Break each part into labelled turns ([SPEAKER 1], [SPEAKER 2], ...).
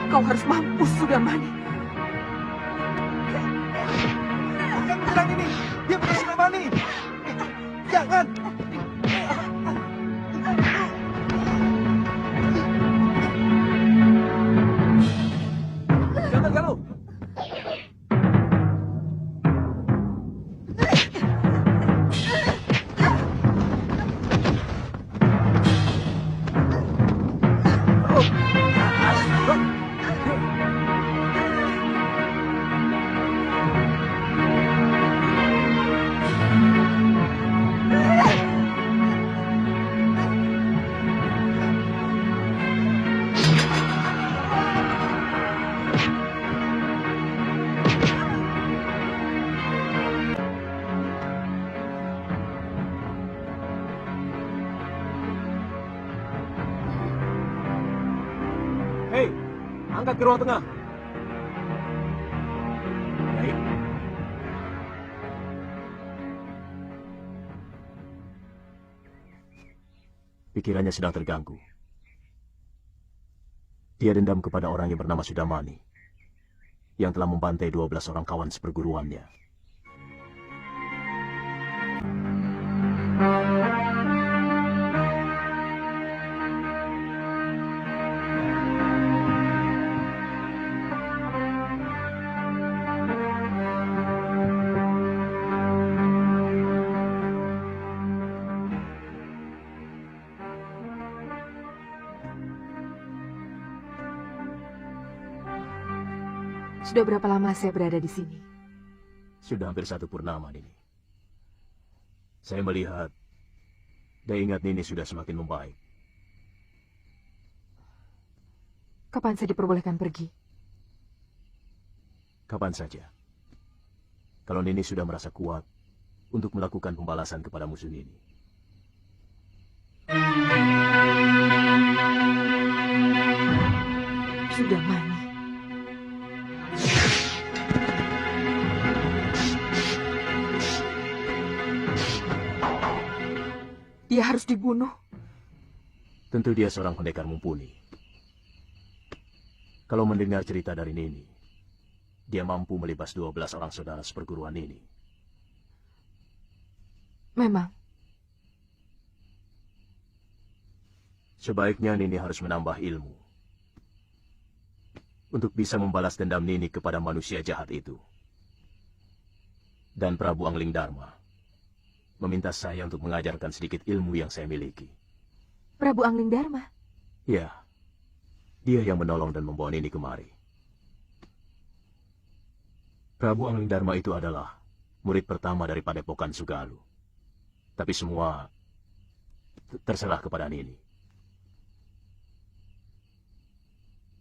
[SPEAKER 1] Kau harus mampus, Sudamani.
[SPEAKER 2] Bukan bilang ini, dia bukan Sudamani. Jangan. Jangan, Galuh. Hei, angkat ke ruang tengah. Baik.
[SPEAKER 3] Pikirannya sedang terganggu. Dia dendam kepada orang yang bernama Sudamani, yang telah membantai 12 orang kawan seperguruannya.
[SPEAKER 1] Sudah berapa lama saya berada di sini?
[SPEAKER 3] Sudah hampir 1 purnama, Nini. Saya melihat dan ingat Nini sudah semakin membaik.
[SPEAKER 1] Kapan saya diperbolehkan pergi?
[SPEAKER 3] Kapan saja. Kalau Nini sudah merasa kuat untuk melakukan pembalasan kepada musuh Nini.
[SPEAKER 1] Sudamani. Dia harus dibunuh.
[SPEAKER 3] Tentu dia seorang pendekar mumpuni. Kalau mendengar cerita dari Nini, dia mampu melibas 12 orang saudara seperguruan Nini.
[SPEAKER 1] Memang.
[SPEAKER 3] Sebaiknya Nini harus menambah ilmu untuk bisa membalas dendam Nini kepada manusia jahat itu. Dan Prabu Angling Dharma meminta saya untuk mengajarkan sedikit ilmu yang saya miliki.
[SPEAKER 1] Prabu Angling Dharma?
[SPEAKER 3] Ya, dia yang menolong dan membawa Nini kemari. Prabu Angling Dharma itu adalah murid pertama dari Padepokan Sugalu. Tapi semua terserah kepada Nini.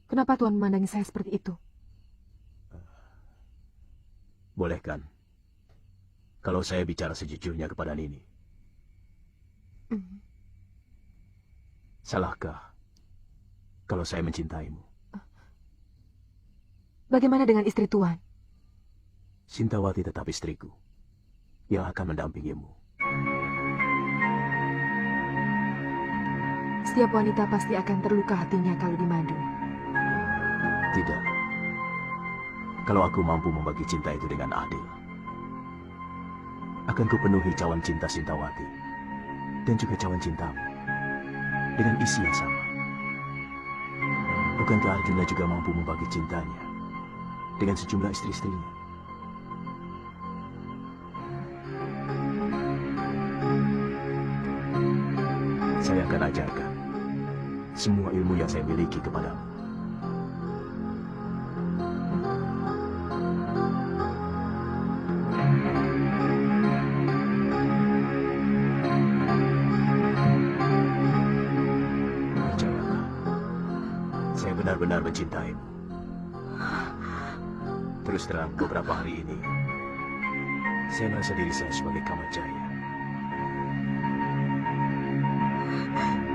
[SPEAKER 1] Kenapa Tuhan memandangi saya seperti itu?
[SPEAKER 3] Boleh kan? Kalau saya bicara sejujurnya kepada Nini. Salahkah kalau saya mencintaimu?
[SPEAKER 1] Bagaimana dengan istri Tuan?
[SPEAKER 3] Sintawati tetap istriku yang akan mendampingimu.
[SPEAKER 1] Setiap wanita pasti akan terluka hatinya kalau dimandu.
[SPEAKER 3] Tidak. Kalau aku mampu membagi cinta itu dengan adil, akan kupenuhi cawan cinta Sintawati dan juga cawan cintamu dengan isi yang sama. Bukankah Arjuna juga mampu membagi cintanya dengan sejumlah istri-istrinya? Saya akan ajarkan semua ilmu yang saya miliki kepadamu. Benar-benar mencintaimu. Terus terang, beberapa hari ini, saya merasa diri saya sebagai Kamajaya.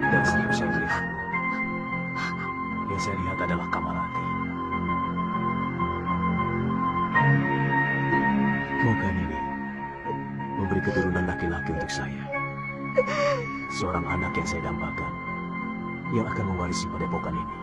[SPEAKER 3] Dan setiap saya melihatmu, yang saya lihat adalah Kamarati. Moga Nini memberi keturunan laki-laki untuk saya. Seorang anak yang saya dambakan, yang akan mewarisi padepokan ini.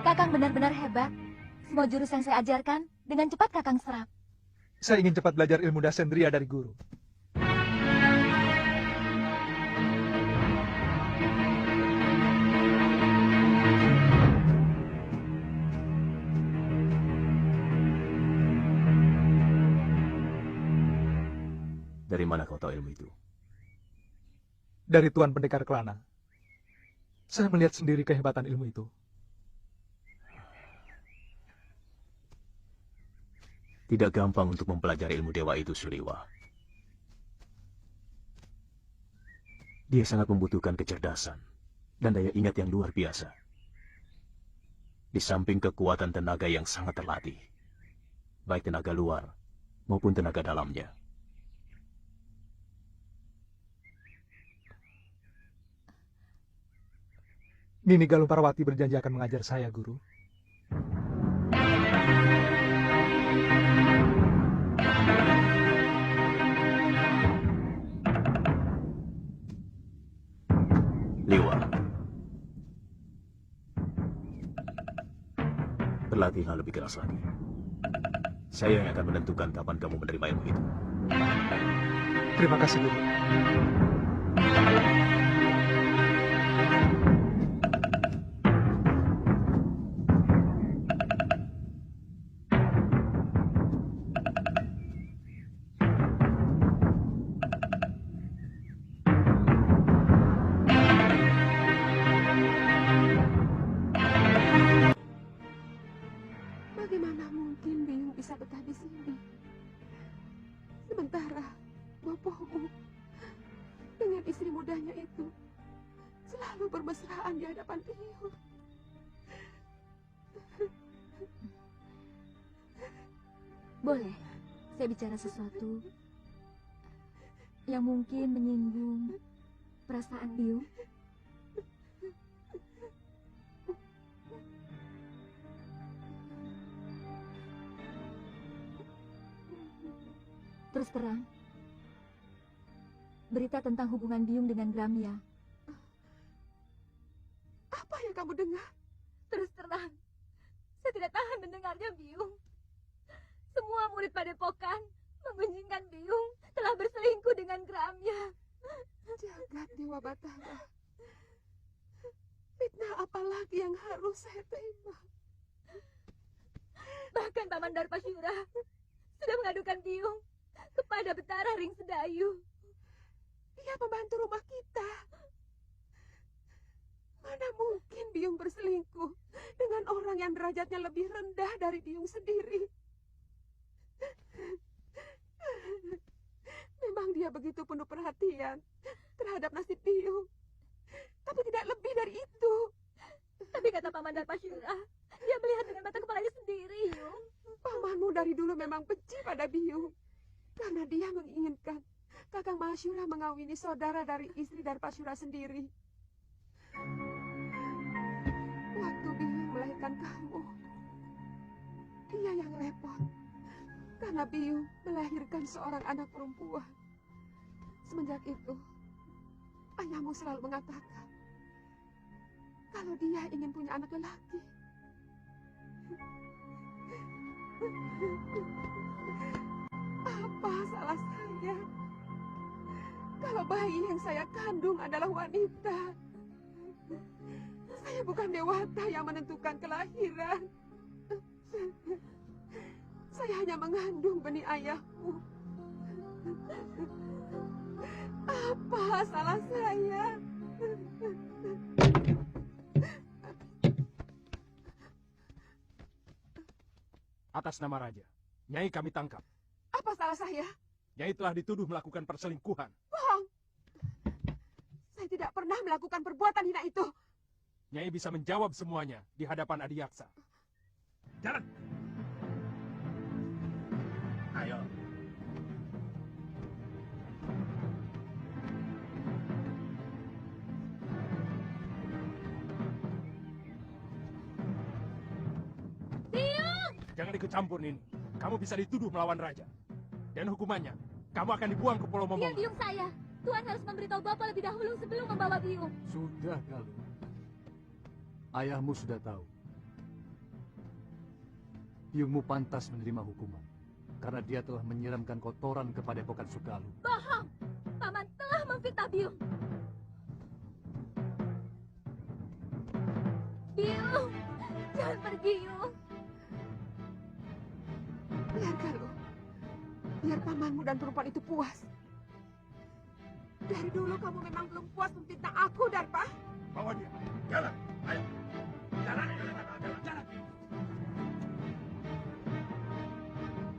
[SPEAKER 4] Kakang benar-benar hebat. Semua jurus yang saya ajarkan, dengan cepat Kakang serap.
[SPEAKER 2] Saya ingin cepat belajar ilmu dasendria dari guru.
[SPEAKER 3] Dari mana kau tahu ilmu itu?
[SPEAKER 2] Dari Tuan Pendekar Kelana. Saya melihat sendiri kehebatan ilmu itu.
[SPEAKER 3] Tidak gampang untuk mempelajari ilmu dewa itu, Suliwa. Dia sangat membutuhkan kecerdasan dan daya ingat yang luar biasa. Di samping kekuatan tenaga yang sangat terlatih, baik tenaga luar maupun tenaga dalamnya.
[SPEAKER 2] Nini Galung Parwati berjanji akan mengajar saya, Guru.
[SPEAKER 3] Liwa, berlatihlah lebih keras lagi. Saya yang akan menentukan kapan kamu menerima ilmu itu.
[SPEAKER 2] Terima kasih, Guru.
[SPEAKER 1] Bagaimana mungkin Biung bisa betah di sini? Sementara bopomu dengan istri mudanya itu selalu bermesraan di hadapan Biung.
[SPEAKER 4] Boleh, saya bicara sesuatu yang mungkin menyinggung perasaan Biung. Terus terang, berita tentang hubungan Biung dengan Gramia.
[SPEAKER 1] Apa yang kamu dengar?
[SPEAKER 4] Terus terang, saya tidak tahan mendengarnya, Biung. Semua murid padepokan menggunjingkan Biung telah berselingkuh dengan Gramia.
[SPEAKER 1] Jagat Dewa Batara. Fitnah apa lagi yang harus saya terima?
[SPEAKER 4] Bahkan Paman Darpasyura sudah mengadukan Biung kepada Betara Ring Sedayu.
[SPEAKER 1] Dia pembantu rumah kita. Mana mungkin Biung berselingkuh dengan orang yang derajatnya lebih rendah dari Biung sendiri. Memang dia begitu penuh perhatian terhadap nasib Biung. Tapi tidak lebih dari itu.
[SPEAKER 4] Tapi kata Paman Darpasyura, dia melihat dengan mata kepalanya sendiri, Yung.
[SPEAKER 1] Pamanmu dari dulu memang benci pada Biung. Karena dia menginginkan Kakang Mahasyura mengawini saudara dari istri Darpasyura sendiri. Waktu Biung melahirkan kamu, dia yang repot. Karena Biung melahirkan seorang anak perempuan. Semenjak itu, ayahmu selalu mengatakan kalau dia ingin punya anak lelaki. Apa salah saya? Kalau bayi yang saya kandung adalah wanita, saya bukan dewata yang menentukan kelahiran. Saya hanya mengandung benih ayahmu. Semua salah saya.
[SPEAKER 5] Atas nama Raja, Nyai kami tangkap.
[SPEAKER 1] Apa salah saya?
[SPEAKER 5] Nyai telah dituduh melakukan perselingkuhan.
[SPEAKER 1] Bohong. Saya tidak pernah melakukan perbuatan hina itu.
[SPEAKER 5] Nyai bisa menjawab semuanya di hadapan Adiaksa. Jalan! Ayo.
[SPEAKER 4] Biung!
[SPEAKER 5] Jangan ikut campur ini. Kamu bisa dituduh melawan Raja. Dan hukumannya, kamu akan dibuang ke Pulau
[SPEAKER 4] Dia
[SPEAKER 5] Momongan.
[SPEAKER 4] Biung saya. Tuan harus memberitahu Bapak lebih dahulu sebelum membawa Biung.
[SPEAKER 6] Sudah, Galuh. Ayahmu sudah tahu. Biungmu pantas menerima hukuman. Karena dia telah menyiramkan kotoran ke Padepokan Sugaluh.
[SPEAKER 4] Bohong! Paman telah memfitnah Biung. Biung! Jangan pergi, Biung.
[SPEAKER 1] Biar Galuh. Biar pamanmu dan perempuan itu puas. Dari dulu kamu memang belum puas memfitnah aku, Darpa.
[SPEAKER 5] Bawa dia. Jalan. Ayo. Jalan. Jalan. Jalan.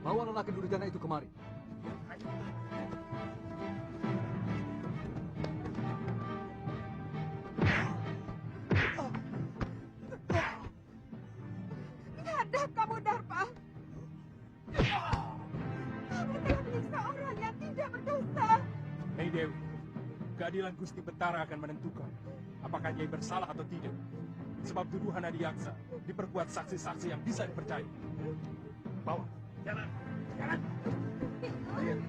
[SPEAKER 6] Bawa lelaki durjana itu kemari.
[SPEAKER 1] Biadab kamu, Darpa. Kamu telah menyiksa orang yang tidak berdosa.
[SPEAKER 5] Nyai Dewi, keadilan Gusti Betara akan menentukan apakah Nyai bersalah atau tidak. Sebab tuduhan Adiaksa diperkuat saksi-saksi yang bisa dipercaya. Bawa. Jalan. Jalan.
[SPEAKER 4] Biung!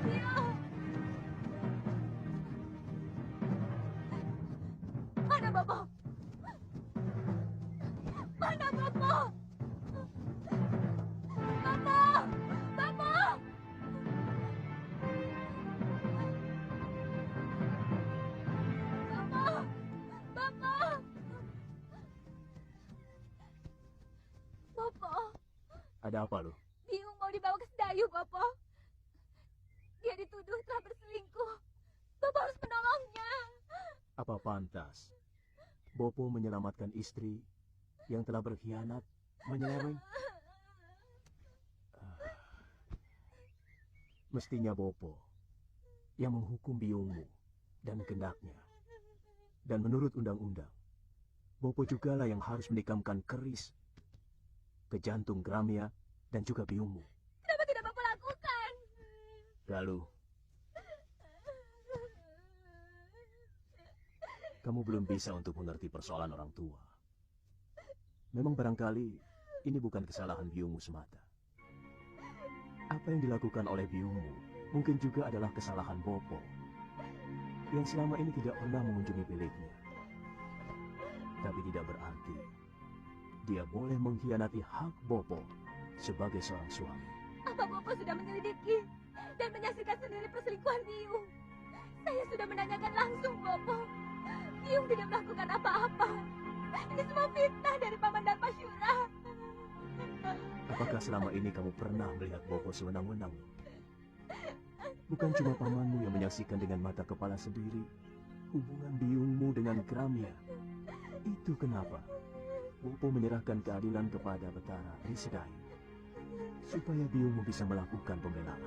[SPEAKER 4] Biung! Mana Bapak? Mana Bapak? Bapak! Bapak! Bapak! Bapak! Bapak!
[SPEAKER 3] Ada apa lo?
[SPEAKER 4] Biung mau dibawa ke Sedayu, Bapak. Dia dituduh telah berselingkuh. Bapak harus menolongnya.
[SPEAKER 3] Apa pantas Bopo menyelamatkan istri yang telah berkhianat, menyeleweng? Mestinya Bopo yang menghukum biungmu dan kendaknya. Dan menurut undang-undang, Bopo jugalah yang harus menikamkan keris ke jantung Gramia dan juga biungmu.
[SPEAKER 4] Kenapa tidak Bapak lakukan?
[SPEAKER 3] Galuh, kamu belum bisa untuk mengerti persoalan orang tua. Memang barangkali ini bukan kesalahan biungmu semata. Apa yang dilakukan oleh biungmu mungkin juga adalah kesalahan Bopo yang selama ini tidak pernah mengunjungi biliknya. Tapi tidak berarti dia boleh mengkhianati hak Bopo sebagai seorang suami.
[SPEAKER 4] Apa Bapak sudah menyelidiki dan menyaksikan sendiri perselingkuhan Biung? Saya sudah menanyakan langsung Bapak. Biung tidak melakukan apa-apa. Ini semua fitnah dari Paman Darpa Syura.
[SPEAKER 3] Apakah selama ini kamu pernah melihat Bopo sewenang-wenang? Bukan cuma pamanmu yang menyaksikan dengan mata kepala sendiri hubungan biungmu dengan Gramia. Itu kenapa Bopo menyerahkan keadilan kepada Betara di Sedayu, supaya biungmu bisa melakukan pembelaan.